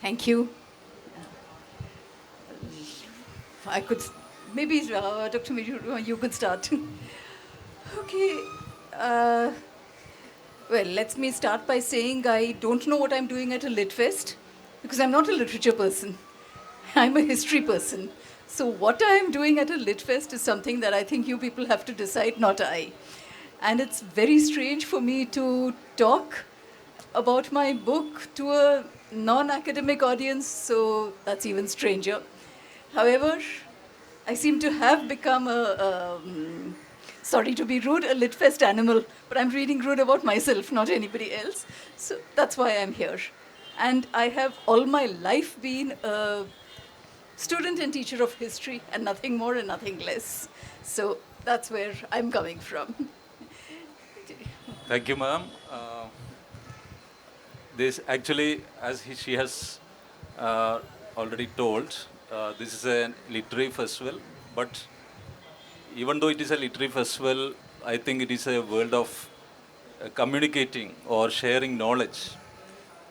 Thank you. I could, maybe Dr. Meju, you could start. Okay. Uh, well, let me start by saying I don't know what I'm doing at a Lit Fest because I'm not a literature person. I'm a history person. So what I'm doing at a Lit Fest is something that I think you people have to decide, not I. And it's very strange for me to talk about my book to a non-academic audience, so that's even stranger. However, I seem to have become sorry to be rude, a Litfest animal, but I'm reading rude about myself, not anybody else. So that's why I'm here. And I have all my life been a student and teacher of history, and nothing more and nothing less. So that's where I'm coming from. Thank you, ma'am. This actually, as she has already told, this is a literary festival. But even though it is a literary festival, I think it is a world of communicating or sharing knowledge.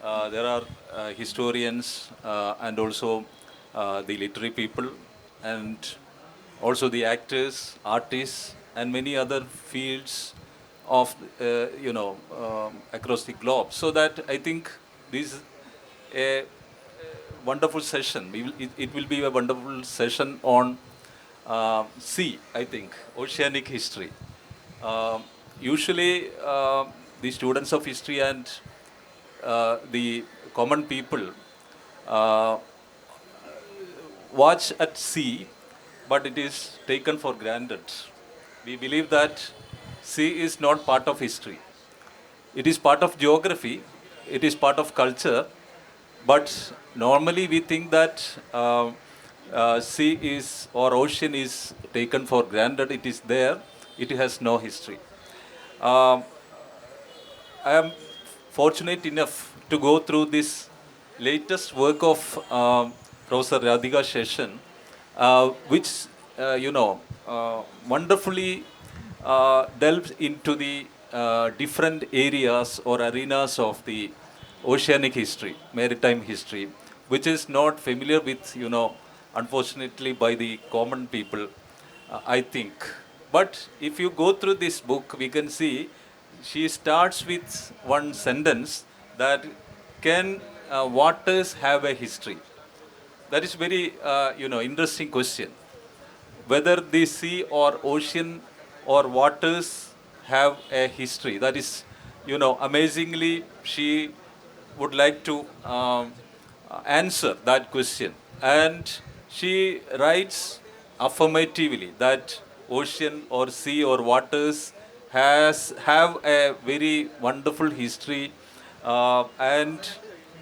There are historians and also the literary people, and also the actors, artists, and many other fields of across the globe. So that I think this is a wonderful session. It will be a wonderful session on sea. I think oceanic history. Usually, the students of history and the common people uh, watch at sea, but it is taken for granted. We believe that sea is not part of history. It is part of geography, it is part of culture, but normally we think that sea is or ocean is taken for granted. It is there, it has no history. Um, I am fortunate enough to go through this latest work of Professor Radhika Seshan, which wonderfully delves into the different areas or arenas of the oceanic history, maritime history, which is not familiar with, unfortunately, by the common people, I think. But if you go through this book, we can see she starts with one sentence that can waters have a history? That is very interesting question. Whether the sea or ocean or waters have a history. That is, amazingly she would like to answer that question, and she writes affirmatively that ocean or sea or waters has have a very wonderful history. And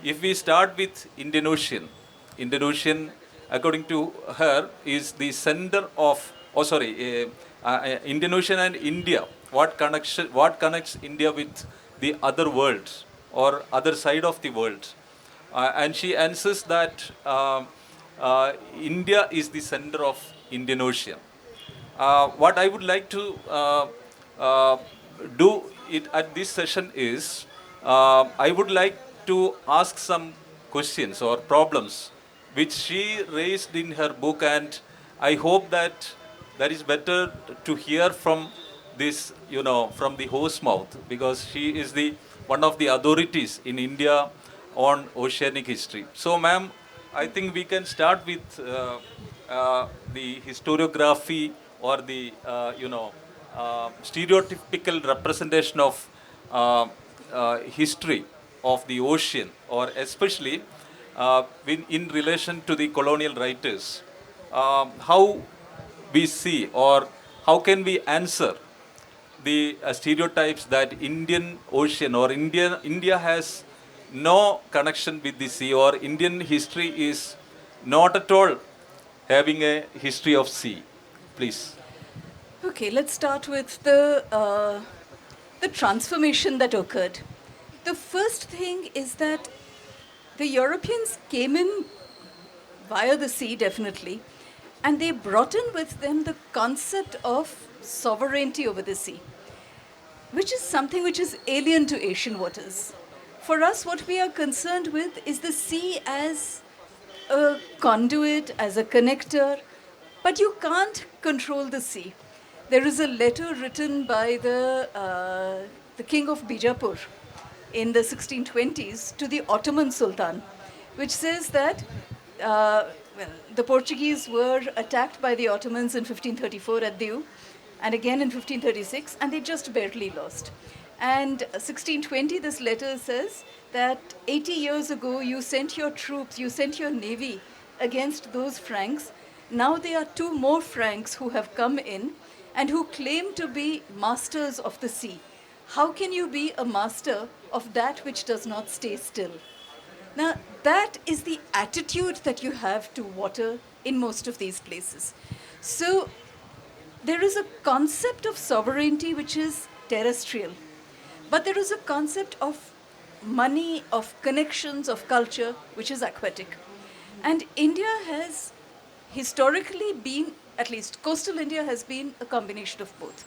if we start with Indian Ocean, according to her, is the center of, Indian Ocean and India. What connects India with the other world or other side of the world? And she answers that India is the center of Indian Ocean. What I would like to uh, do it at this session is I would like to ask some questions or problems which she raised in her book, and I hope that that is better to hear from this, from the horse mouth, because she is the one of the authorities in India on oceanic history. So, ma'am, I think we can start with the historiography or the stereotypical representation of history of the ocean, or especially in relation to the colonial writers. How we see, or how can we answer the stereotypes that Indian Ocean or India has no connection with the sea, or Indian history is not at all having a history of sea. Please. Okay, let's start with the transformation that occurred. The first thing is that the Europeans came in via the sea, definitely, and they brought in with them the concept of sovereignty over the sea, which is something which is alien to Asian waters. For us, what we are concerned with is the sea as a conduit, as a connector, but you can't control the sea. There is a letter written by the king of Bijapur in the 1620s to the Ottoman Sultan, which says that the Portuguese were attacked by the Ottomans in 1534 at Diu, and again in 1536, and they just barely lost. And 1620, this letter says that 80 years ago you sent your troops, you sent your navy against those Franks. Now there are two more Franks who have come in and who claim to be masters of the sea. How can you be a master of that which does not stay still? Now, that is the attitude that you have to water in most of these places. So, there is a concept of sovereignty which is terrestrial, but there is a concept of money, of connections, of culture, which is aquatic. And India has historically been, at least coastal India has been a combination of both.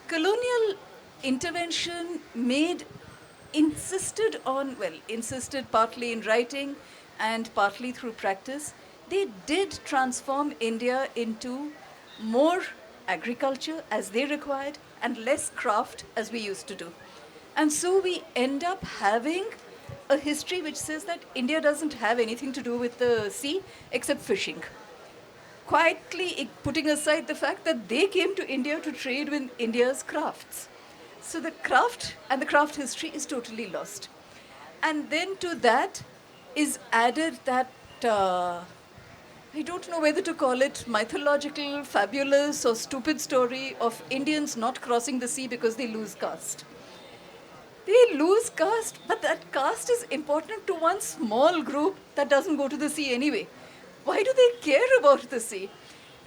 Colonial intervention insisted partly in writing and partly through practice. They did transform India into more agriculture as they required and less craft as we used to do. And so we end up having a history which says that India doesn't have anything to do with the sea except fishing. Quietly putting aside the fact that they came to India to trade with India's crafts. So the craft and the craft history is totally lost. And then to that is added that, I don't know whether to call it mythological, fabulous, or stupid story of Indians not crossing the sea because they lose caste. They lose caste, but that caste is important to one small group that doesn't go to the sea anyway. Why do they care about the sea?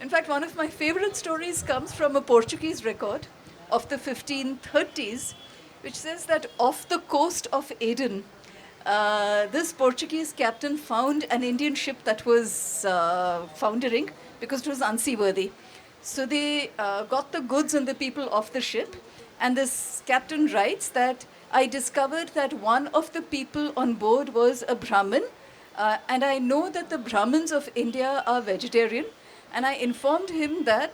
In fact, one of my favorite stories comes from a Portuguese record of the 1530s, which says that off the coast of Aden, this Portuguese captain found an Indian ship that was foundering because it was unseaworthy. So they got the goods and the people off the ship, and this captain writes that I discovered that one of the people on board was a Brahmin, and I know that the Brahmins of India are vegetarian, and I informed him that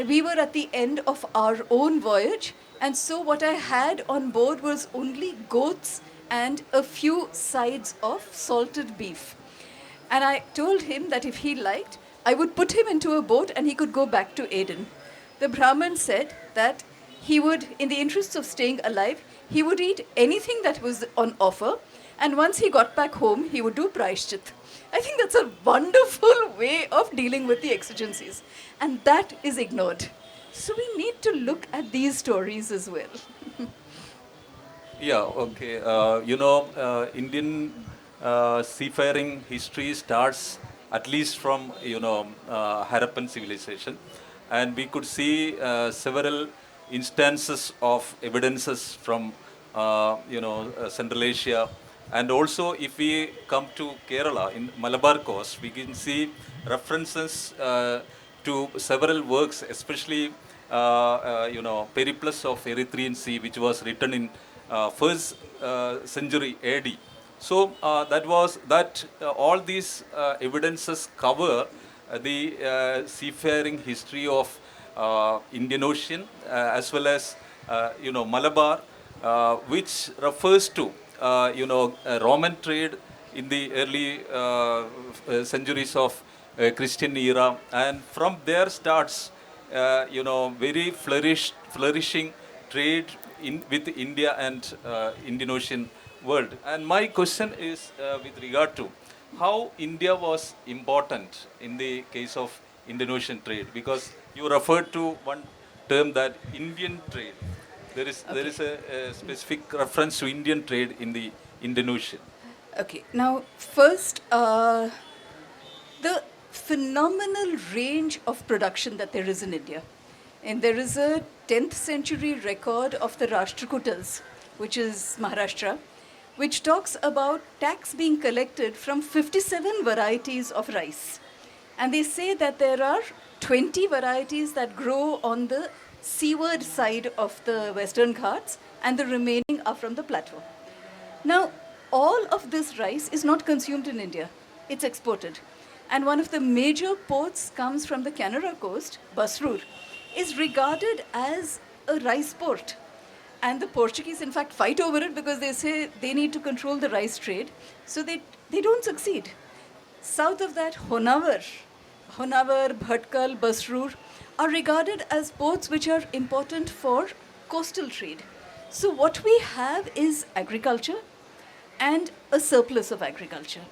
we were at the end of our own voyage, and so what I had on board was only goats and a few sides of salted beef. And I told him that if he liked, I would put him into a boat and he could go back to Aden. The Brahmin said that he would, in the interests of staying alive, he would eat anything that was on offer, and once he got back home, he would do praishchit. I think that's a wonderful way of dealing with the exigencies. And that is ignored. So we need to look at these stories as well. Yeah, okay. Indian seafaring history starts at least from, Harappan civilization. And we could see several instances of evidences from, Central Asia. And also, if we come to Kerala, in Malabar coast, we can see references to several works, especially, Periplus of Erythraean Sea, which was written in first century AD. So all these evidences cover the seafaring history of Indian Ocean as well as Malabar, which refers to Roman trade in the early centuries of Christian era, and from there starts very flourishing trade with India and Indian Ocean world. And my question is with regard to how India was important in the case of Indian Ocean trade, because you referred to one term, that Indian trade. There is a specific reference to Indian trade in the Indian Ocean. Okay, now first, the phenomenal range of production that there is in India. And there is a 10th century record of the Rashtrakutas, which is Maharashtra, which talks about tax being collected from 57 varieties of rice. And they say that there are 20 varieties that grow on the seaward side of the Western Ghats and the remaining are from the plateau. Now, all of this rice is not consumed in India, it's exported. And one of the major ports comes from the Canara coast, Basrur, is regarded as a rice port. And the Portuguese, in fact, fight over it because they say they need to control the rice trade. So they don't succeed. South of that, Honavar, Bhatkal, Basrur are regarded as ports which are important for coastal trade. So what we have is agriculture and a surplus of agriculture.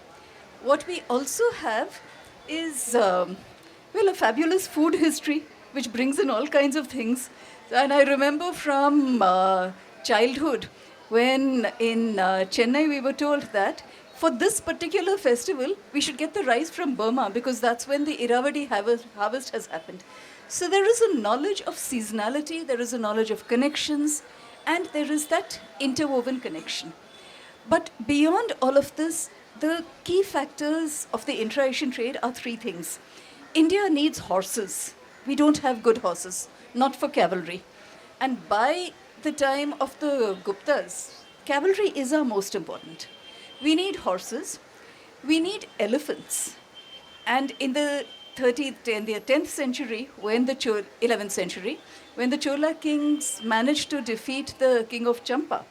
What we also have is, a fabulous food history which brings in all kinds of things. And I remember from childhood when in Chennai we were told that for this particular festival we should get the rice from Burma because that's when the Irrawaddy harvest has happened. So there is a knowledge of seasonality, there is a knowledge of connections, and there is that interwoven connection. But beyond all of this, the key factors of the intra-Asian trade are three things. India needs horses. We don't have good horses, not for cavalry. And by the time of the Guptas, cavalry is our most important. We need horses. We need elephants. And in the 10th century, 11th century, when the Chola kings managed to defeat the king of Champa,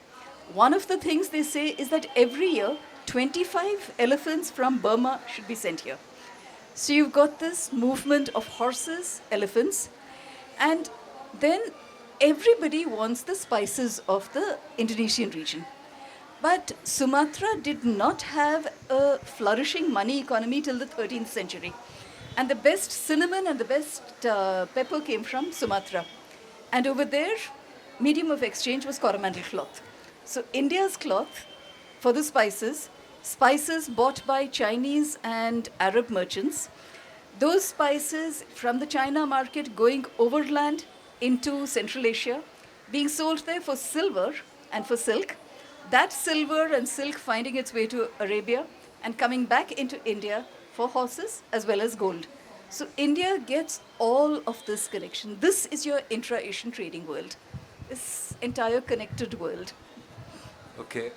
one of the things they say is that every year, 25 elephants from Burma should be sent here. So you've got this movement of horses, elephants, and then everybody wants the spices of the Indonesian region. But Sumatra did not have a flourishing money economy till the 13th century. And the best cinnamon and the best pepper came from Sumatra. And over there, medium of exchange was Coromandel cloth. So India's cloth for the spices bought by Chinese and Arab merchants, those spices from the China market going overland into Central Asia, being sold there for silver and for silk, that silver and silk finding its way to Arabia and coming back into India for horses as well as gold. So India gets all of this connection. This is your intra-Asian trading world, this entire connected world. Okay,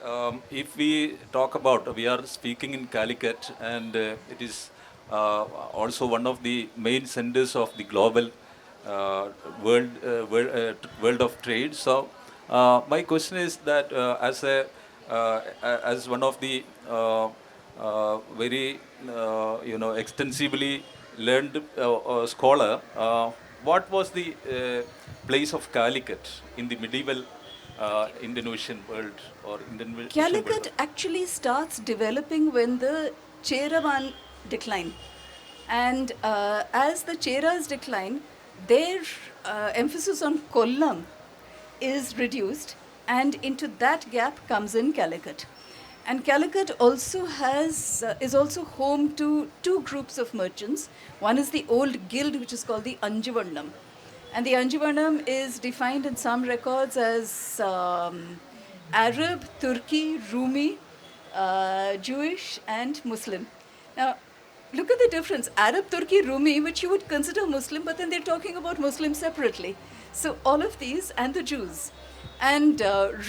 if we talk about, we are speaking in Calicut, and it is also one of the main centers of the global world of trade. So, my question is that as one of the very extensively learned scholar, what was the place of Calicut in the medieval Indonesian world or Indonesian Calicut world? actually starts developing when the Cheravan decline. And as the Cheras decline, their emphasis on Kollam is reduced, and into that gap comes in Calicut. And Calicut also is also home to two groups of merchants. One is the old guild, which is called the Anjuvarnam. And the Anjuvarnam is defined in some records as Arab, Turki, Rumi, Jewish, and Muslim. Now, look at the difference. Arab, Turki, Rumi, which you would consider Muslim, but then they're talking about Muslims separately. So all of these and the Jews. And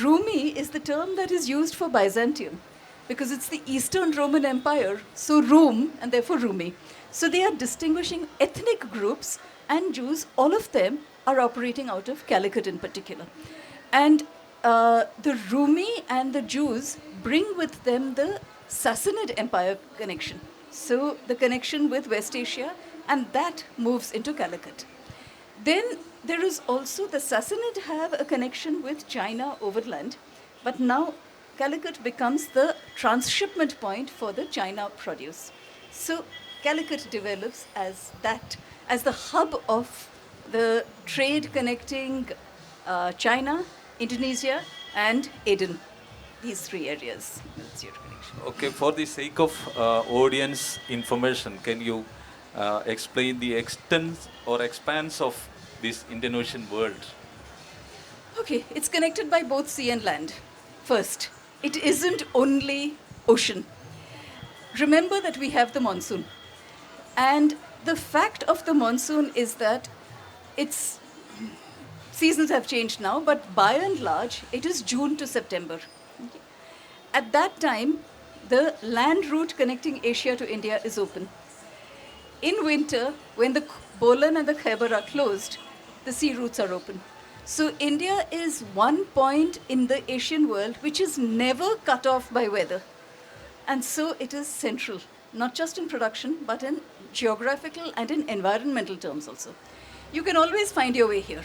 Rumi is the term that is used for Byzantium because it's the Eastern Roman Empire, so Rum and therefore Rumi. So they are distinguishing ethnic groups and Jews, all of them are operating out of Calicut in particular. And the Rumi and the Jews bring with them the Sassanid Empire connection. So the connection with West Asia, and that moves into Calicut. Then there is also the Sassanid have a connection with China overland, but now Calicut becomes the transshipment point for the China produce. So Calicut develops as that, as the hub of the trade connecting China, Indonesia, and Aden. These three areas. That's your connection. Okay, for the sake of audience information, can you explain the extent or expanse of this Indonesian world? Okay, it's connected by both sea and land. First, it isn't only ocean. Remember that we have the monsoon. And the fact of the monsoon is that it's seasons have changed now, but by and large, it is June to September. Okay. At that time, the land route connecting Asia to India is open. In winter, when the Bolan and the Khyber are closed, the sea routes are open. So India is one point in the Asian world which is never cut off by weather. And so it is central, not just in production, but in geographical and in environmental terms also. You can always find your way here,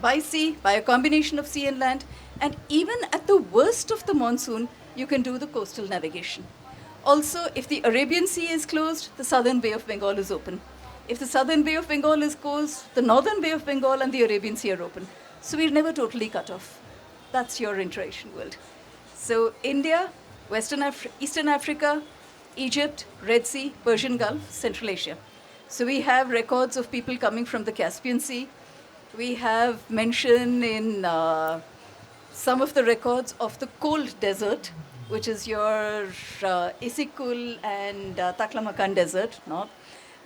by sea, by a combination of sea and land, and even at the worst of the monsoon, you can do the coastal navigation. Also, if the Arabian Sea is closed, the southern Bay of Bengal is open. If the southern Bay of Bengal is closed, the northern Bay of Bengal and the Arabian Sea are open. So we're never totally cut off. That's your inter-Asian world. So India, Eastern Africa, Egypt, Red Sea, Persian Gulf, Central Asia. So we have records of people coming from the Caspian Sea. We have mention in some of the records of the cold desert, which is your Isikul and Taklamakan desert. No?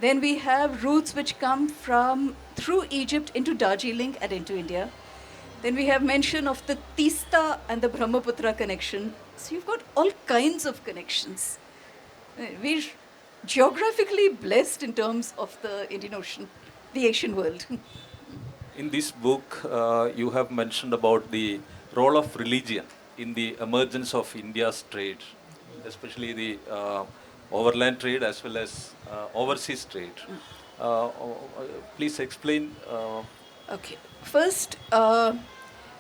Then we have routes which come from through Egypt into Darjeeling and into India. Then we have mention of the Tista and the Brahmaputra connection. So you've got all kinds of connections. We're geographically blessed in terms of the Indian Ocean, the Asian world. In this book, you have mentioned about the role of religion in the emergence of India's trade, especially the overland trade as well as overseas trade. Please explain. Okay. First,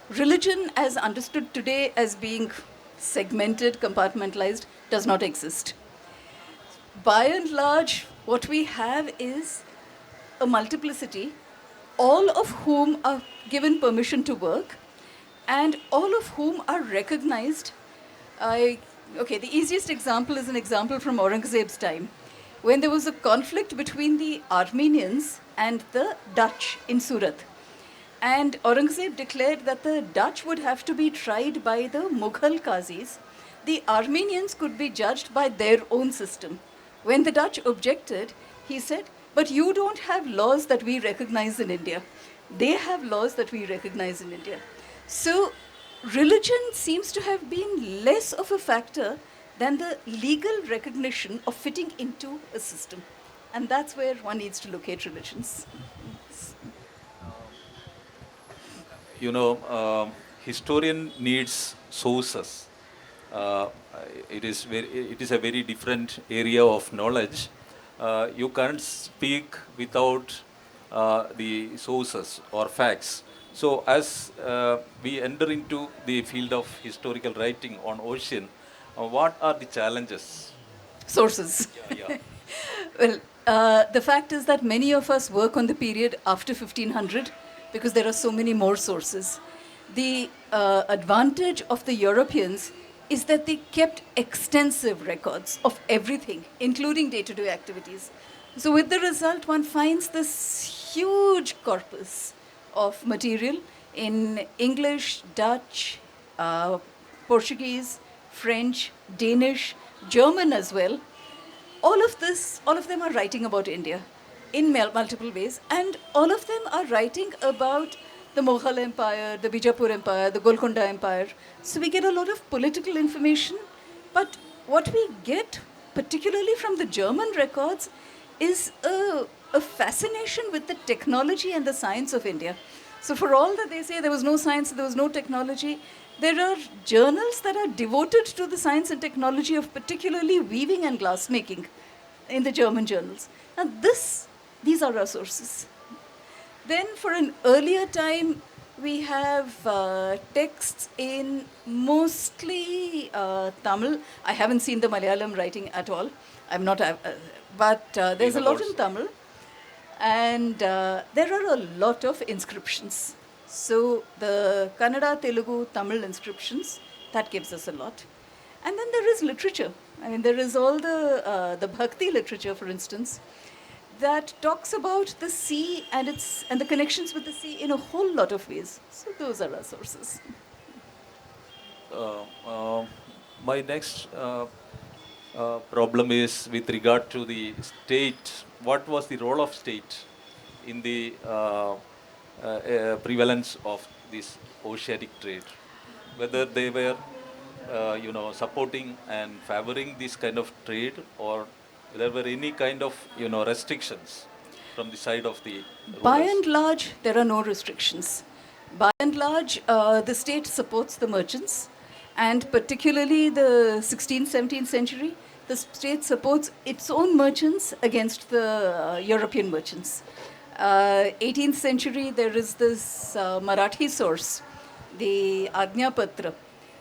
religion as understood today as being segmented, compartmentalized, does not exist. By and large, what we have is a multiplicity, all of whom are given permission to work, and all of whom are recognized. Okay, the easiest example is an example from Aurangzeb's time, when there was a conflict between the Armenians and the Dutch in Surat. And Aurangzeb declared that the Dutch would have to be tried by the Mughal Qazis. The Armenians could be judged by their own system. When the Dutch objected, he said, but you don't have laws that we recognize in India. They have laws that we recognize in India. So religion seems to have been less of a factor than the legal recognition of fitting into a system. And that's where one needs to locate religions. Historian needs sources. It is a very different area of knowledge. You can't speak without the sources or facts. So as we enter into the field of historical writing on ocean, what are the challenges? Sources. Yeah. Well, the fact is that many of us work on the period after 1500 because there are so many more sources. The advantage of the Europeans is that they kept extensive records of everything, including day-to-day activities. So with the result, one finds this huge corpus of material in English, Dutch, Portuguese, French, Danish, German as well. All of them are writing about India in multiple ways, and all of them are writing about the Mughal Empire, the Bijapur Empire, the Golconda Empire. So we get a lot of political information, but what we get, particularly from the German records, is a fascination with the technology and the science of India. So for all that they say there was no science, there was no technology, there are journals that are devoted to the science and technology of particularly weaving and glassmaking in the German journals. Now these are our sources. Then for an earlier time, we have texts in mostly Tamil. I haven't seen the Malayalam writing at all. I'm not, but there's a lot in Tamil. And there are a lot of inscriptions. So the Kannada, Telugu, Tamil inscriptions, that gives us a lot. And then there is literature. I mean, there is all the Bhakti literature, for instance, that talks about the sea and the connections with the sea in a whole lot of ways. So those are our sources. My next problem is with regard to the state. What was the role of state in the prevalence of this oceanic trade, whether they were supporting and favoring this kind of trade, or there were any kind of restrictions from the side of the By rulers. and large, there are no restrictions. By and large, the state supports the merchants, and particularly the 16th, 17th century, the state supports its own merchants against the European merchants. 18th century, there is this Marathi source, the Ajna Patra,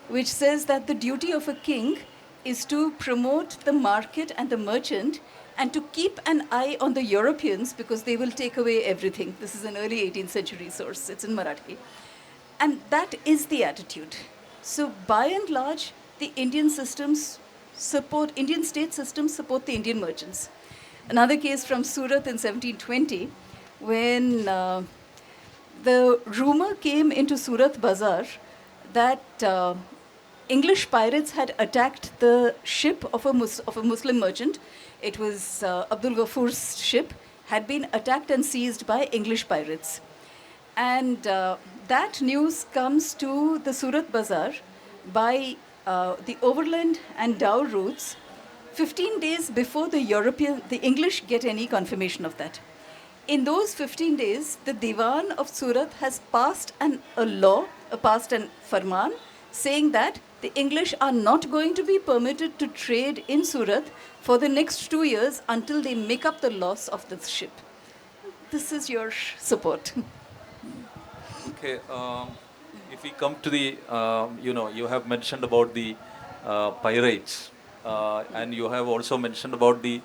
which says that the duty of a king is to promote the market and the merchant and to keep an eye on the Europeans because they will take away everything. This is an early 18th century source, it's in Marathi. And that is the attitude. So by and large, the Indian state systems support the Indian merchants. Another case from Surat in 1720, when the rumor came into Surat Bazaar that English pirates had attacked the ship of a Muslim merchant. It was Abdul Ghaffur's ship, had been attacked and seized by English pirates. And that news comes to the Surat Bazaar by the overland and dow routes 15 days before the English get any confirmation of that. In those 15 days, the Diwan of Surat has passed a law, passed an farman, saying that the English are not going to be permitted to trade in Surat for the next 2 years until they make up the loss of this ship. This is your support. Okay, if we come to the, you have mentioned about the pirates, and you have also mentioned about the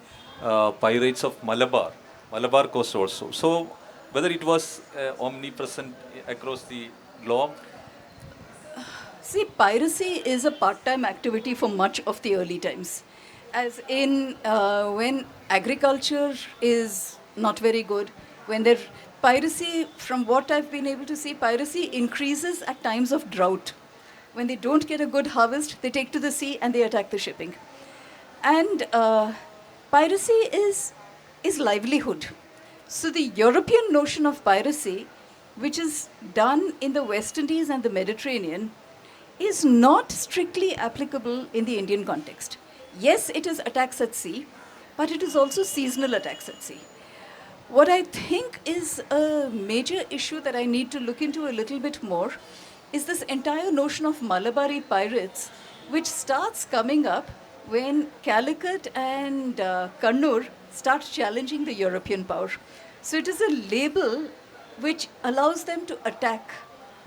pirates of Malabar coast also. So, whether it was omnipresent across the globe? See, piracy is a part-time activity for much of the early times. As in, when agriculture is not very good, piracy, from what I've been able to see, piracy increases at times of drought. When they don't get a good harvest, they take to the sea and they attack the shipping. And piracy is livelihood. So the European notion of piracy, which is done in the West Indies and the Mediterranean, is not strictly applicable in the Indian context. Yes, it is attacks at sea, but it is also seasonal attacks at sea. What I think is a major issue that I need to look into a little bit more is this entire notion of Malabari pirates, which starts coming up when Calicut and Kannur start challenging the European power. So it is a label which allows them to attack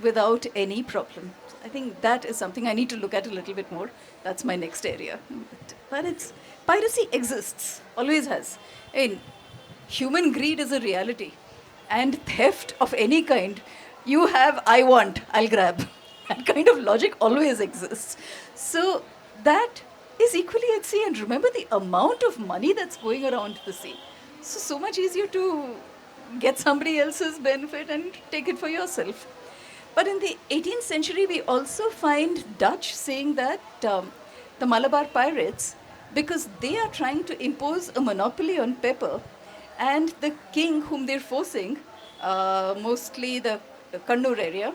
without any problem. I think that is something I need to look at a little bit more. That's my next area. But piracy exists, always has. Human greed is a reality. And theft of any kind, you have, I want, I'll grab. That kind of logic always exists. So that is equally at sea. And remember the amount of money that's going around the sea. So much easier to get somebody else's benefit and take it for yourself. But in the 18th century, we also find Dutch saying that the Malabar pirates, because they are trying to impose a monopoly on pepper, and the king whom they're forcing, mostly the Kannur area,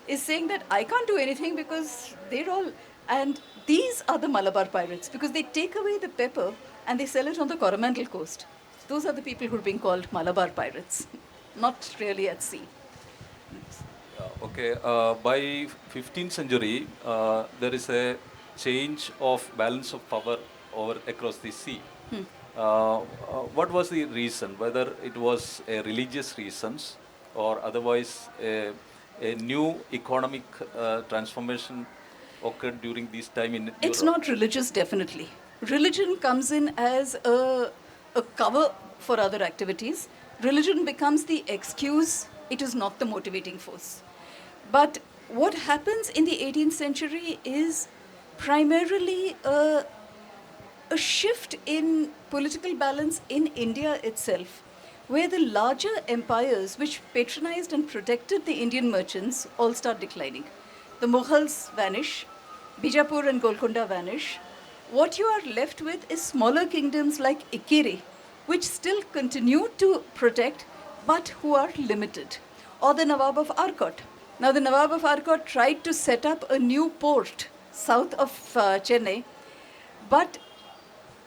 is saying that I can't do anything because they're all... And these are the Malabar pirates, because they take away the pepper and they sell it on the Coromandel coast. Those are the people who are being called Malabar pirates, not really at sea. Okay, by 15th century, there is a change of balance of power across the sea. What was the reason? Whether it was a religious reasons or otherwise a new economic transformation occurred during this time in Europe? It's not religious, definitely. Religion comes in as a cover for other activities. Religion becomes the excuse. It is not the motivating force. But what happens in the 18th century is primarily a shift in political balance in India itself, where the larger empires which patronized and protected the Indian merchants all start declining. The Mughals vanish, Bijapur and Golconda vanish. What you are left with is smaller kingdoms like Ikkeri, which still continue to protect, but who are limited. or the Nawab of Arcot. Now, the Nawab of Arcot tried to set up a new port south of Chennai, but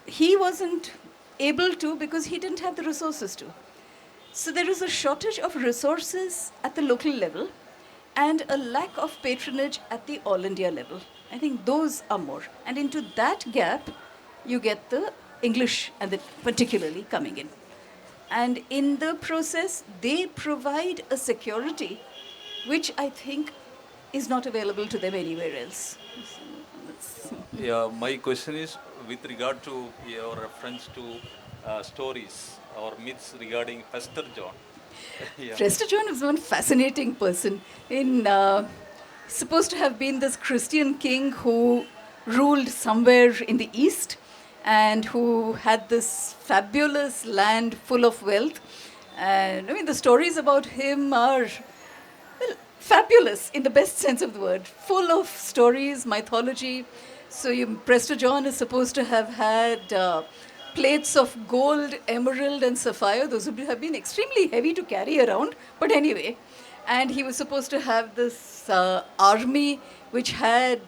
he wasn't able to because he didn't have the resources to. So there is a shortage of resources at the local level and a lack of patronage at the all India level. I think those are more. And into that gap, you get the English and the particularly coming in. And in the process, they provide a security which I think is not available to them anywhere else. Yeah, my question is with regard to your reference to stories or myths regarding Pastor John. Yeah. Prester John was one fascinating person. Supposed to have been this Christian king who ruled somewhere in the east and who had this fabulous land full of wealth. And I mean, the stories about him are fabulous in the best sense of the word, full of stories, mythology. So Prester John is supposed to have had plates of gold, emerald, and sapphire. Those would have been extremely heavy to carry around, but anyway. And he was supposed to have this army which had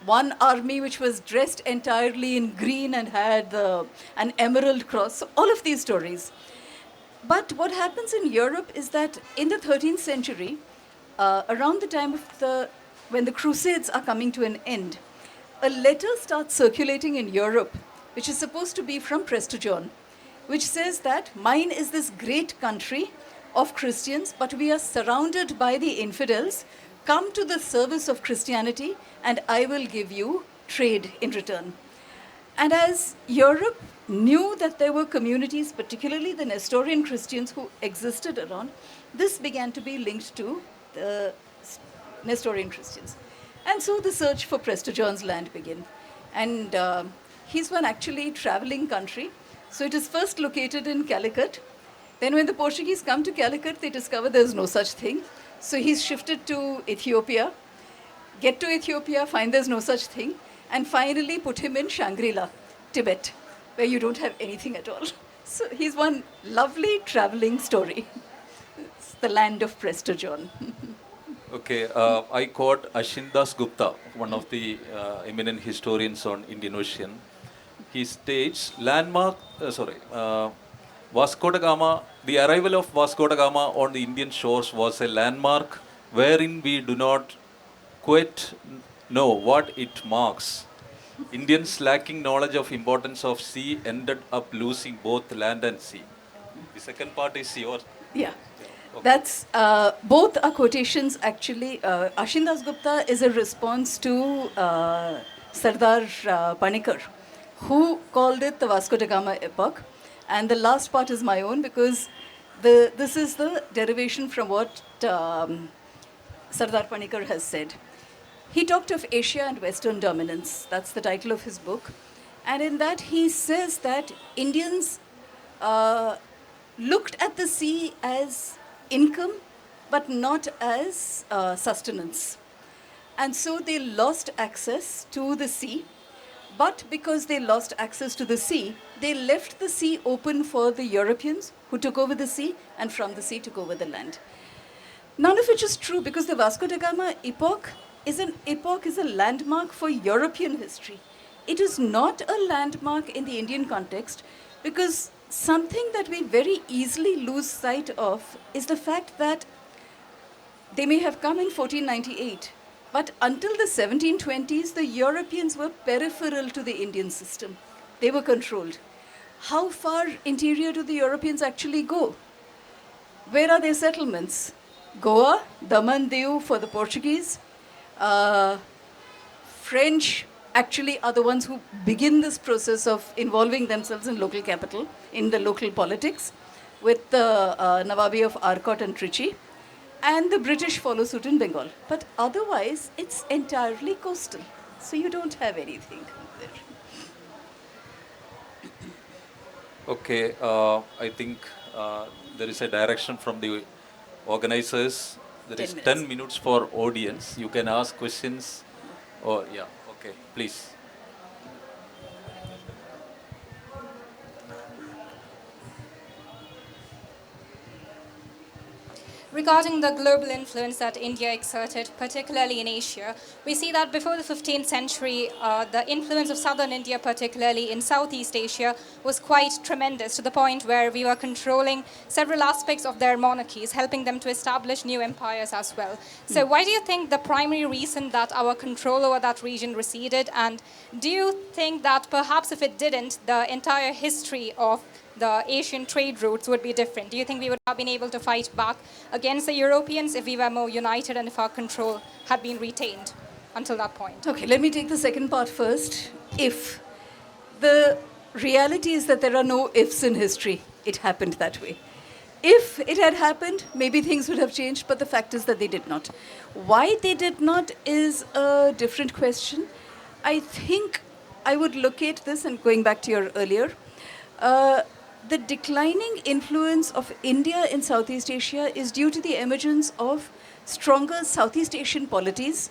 one army which was dressed entirely in green and had an emerald cross. So all of these stories. But what happens in Europe is that in the 13th century, around the time of when the Crusades are coming to an end, a letter starts circulating in Europe, which is supposed to be from Prester John, which says that mine is this great country of Christians, but we are surrounded by the infidels. Come to the service of Christianity, and I will give you trade in return. And as Europe knew that there were communities, particularly the Nestorian Christians who existed around, this began to be linked to the Nestorian Christians. And so the search for Prester John's land began. And he's one actually traveling country. So it is first located in Calicut. Then when the Portuguese come to Calicut, they discover there's no such thing. So he's shifted to Ethiopia, get to Ethiopia, find there's no such thing, and finally put him in Shangri-La, Tibet, where you don't have anything at all. So he's one lovely traveling story. It's the land of Prester John. Okay, I quote Ashindas Gupta, one of the eminent historians on Indian Ocean. He states, Vasco da Gama, the arrival of Vasco da Gama on the Indian shores was a landmark wherein we do not quite know what it marks. Indians lacking knowledge of importance of sea ended up losing both land and sea. The second part is yours. Yeah. Okay. That's both are quotations actually. Ashindas Gupta is a response to Sardar Panikar, who called it the Vasco da Gama epoch. And the last part is my own because this is the derivation from what Sardar Panikar has said. He talked of Asia and Western dominance. That's the title of his book. And in that he says that Indians looked at the sea as income, but not as sustenance. And so they lost access to the sea. But because they lost access to the sea, they left the sea open for the Europeans who took over the sea and from the sea took over the land. None of which is true because the Vasco da Gama epoch is a landmark for European history. It is not a landmark in the Indian context because something that we very easily lose sight of is the fact that they may have come in 1498, but until the 1720s, the Europeans were peripheral to the Indian system. They were controlled. How far interior do the Europeans actually go? Where are their settlements? Goa, Daman, Diu for the Portuguese. French actually are the ones who begin this process of involving themselves in local capital, in the local politics, with the Nawabi of Arcot and Trichy. And the British follow suit in Bengal. But otherwise, it's entirely coastal. So you don't have anything there. Okay, I think there is a direction from the organizers. There is 10 minutes for audience. You can ask questions or, yeah, okay, please. regarding the global influence that India exerted, particularly in Asia. We see that before the 15th century, the influence of southern India, particularly in Southeast Asia, was quite tremendous, to the point where we were controlling several aspects of their monarchies, helping them to establish new empires as well. So why do you think the primary reason that our control over that region receded? And do you think that perhaps if it didn't, the entire history of the Asian trade routes would be different? Do you think we would have been able to fight back against the Europeans if we were more united and if our control had been retained until that point? Okay, let me take the second part first. If. The reality is that there are no ifs in history. It happened that way. If it had happened, maybe things would have changed, but the fact is that they did not. Why they did not is a different question. I think I would locate this, and going back to your earlier, the declining influence of India in Southeast Asia is due to the emergence of stronger Southeast Asian polities,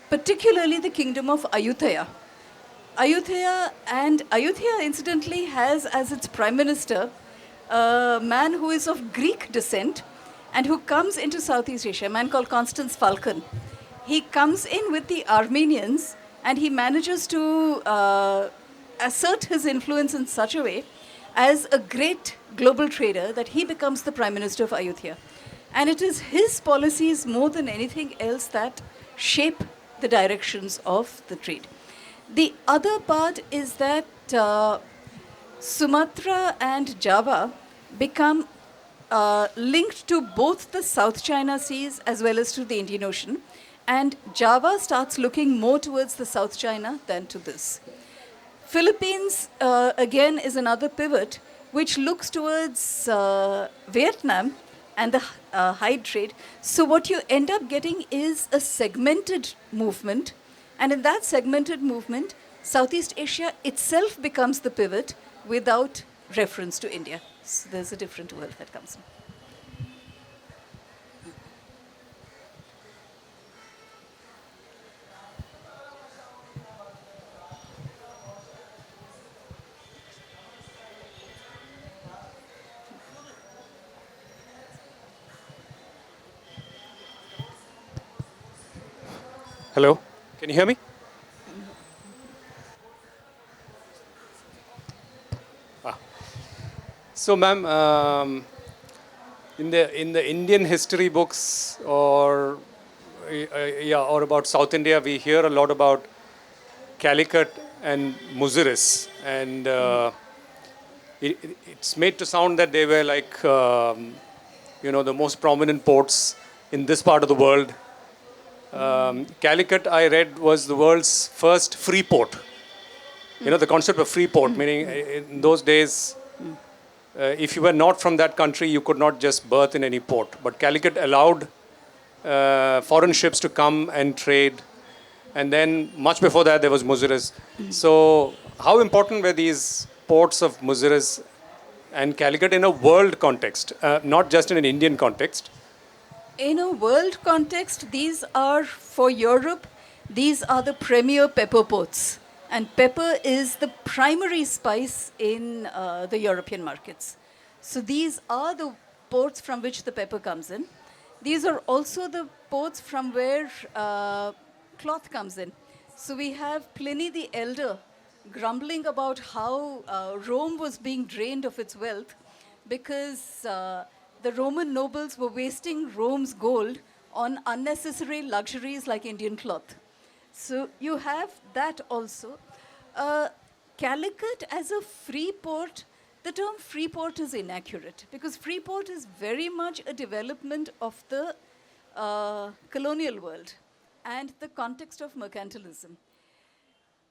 particularly the kingdom of Ayutthaya. Ayutthaya, incidentally, has as its prime minister a man who is of Greek descent and who comes into Southeast Asia, a man called Constance Falcon. He comes in with the Armenians and he manages to assert his influence in such a way as a great global trader that he becomes the prime minister of Ayutthaya. And it is his policies more than anything else that shape the directions of the trade. The other part is that Sumatra and Java become linked to both the South China Seas as well as to the Indian Ocean. And Java starts looking more towards the South China than to this. Philippines, again, is another pivot which looks towards Vietnam and the hide trade. So what you end up getting is a segmented movement. And in that segmented movement, Southeast Asia itself becomes the pivot without reference to India. So there's a different world that comes in. Hello, can you hear me? So, ma'am, in the Indian history books or about South India, we hear a lot about Calicut and Muziris, and it's made to sound that they were like the most prominent ports in this part of the world. Calicut, I read, was the world's first free port. The concept of free port, meaning in those days, if you were not from that country, you could not just berth in any port. But Calicut allowed foreign ships to come and trade. And then, much before that, there was Muziris. So, how important were these ports of Muziris and Calicut in a world context, not just in an Indian context? In a world context, these are, for Europe, these are the premier pepper ports. And pepper is the primary spice in the European markets. So these are the ports from which the pepper comes in. These are also the ports from where cloth comes in. So we have Pliny the Elder grumbling about how Rome was being drained of its wealth because the Roman nobles were wasting Rome's gold on unnecessary luxuries like Indian cloth. So you have that also. Calicut as a free port, the term free port is inaccurate because free port is very much a development of the colonial world and the context of mercantilism.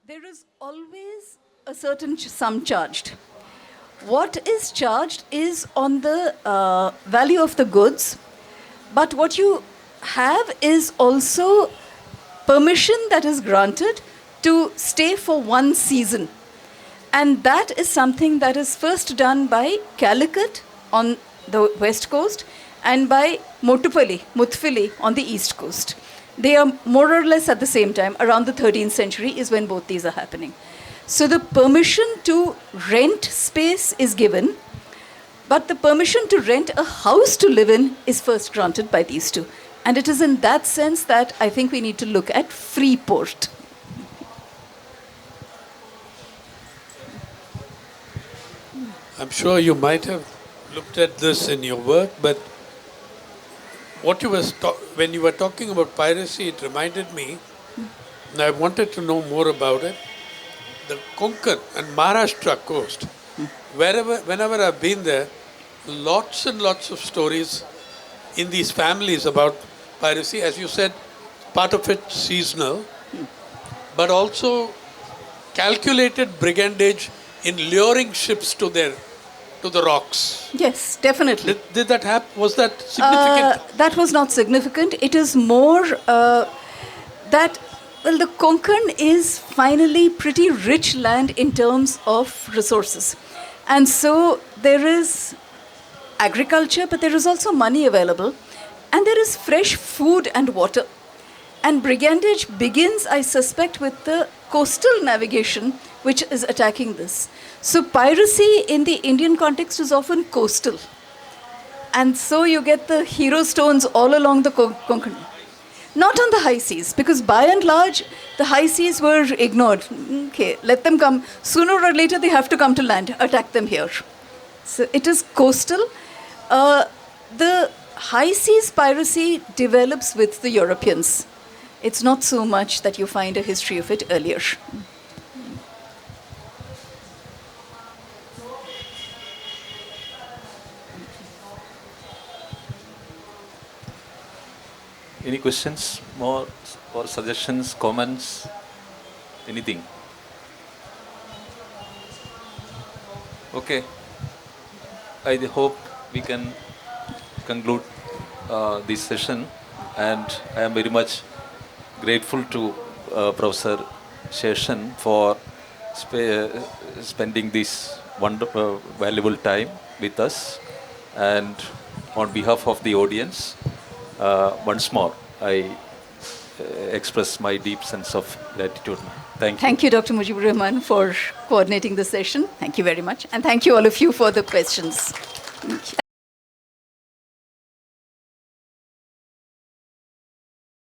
There is always a certain sum charged. What is charged is on the value of the goods, but what you have is also permission that is granted to stay for one season. And that is something that is first done by Calicut on the west coast and by Mutfili on the east coast. They are more or less at the same time. Around the 13th century is when both these are happening. So the permission to rent space is given. But the permission to rent a house to live in is first granted by these two. And it is in that sense that I think we need to look at free port. I'm sure you might have looked at this in your work, but what you when you were talking about piracy, it reminded me, and I wanted to know more about it. The Konkan and Maharashtra coast, whenever I've been there, lots and lots of stories in these families about piracy. As you said, part of it seasonal, but also calculated brigandage in luring ships to the rocks. Yes, definitely. Did that happen? Was that significant? That was not significant. It is more that, well, the Konkan is finally pretty rich land in terms of resources. And so there is agriculture, but there is also money available. And there is fresh food and water. And brigandage begins, I suspect, with the coastal navigation, which is attacking this. So piracy in the Indian context is often coastal. And so you get the hero stones all along the Konkan. Not on the high seas, because by and large, the high seas were ignored. Okay, let them come. Sooner or later, they have to come to land. Attack them here. So it is coastal. The high seas piracy develops with the Europeans. It's not so much that you find a history of it earlier. Any questions, more, or suggestions, comments, anything? Okay. I hope we can conclude this session, and I am very much grateful to Professor Seshan for spending this wonderful, valuable time with us. And on behalf of the audience, once more, I express my deep sense of gratitude. Thank you. Thank you, Dr. Mujeebu Rehiman, for coordinating the session. Thank you very much. And thank you all of you for the questions. Thank you.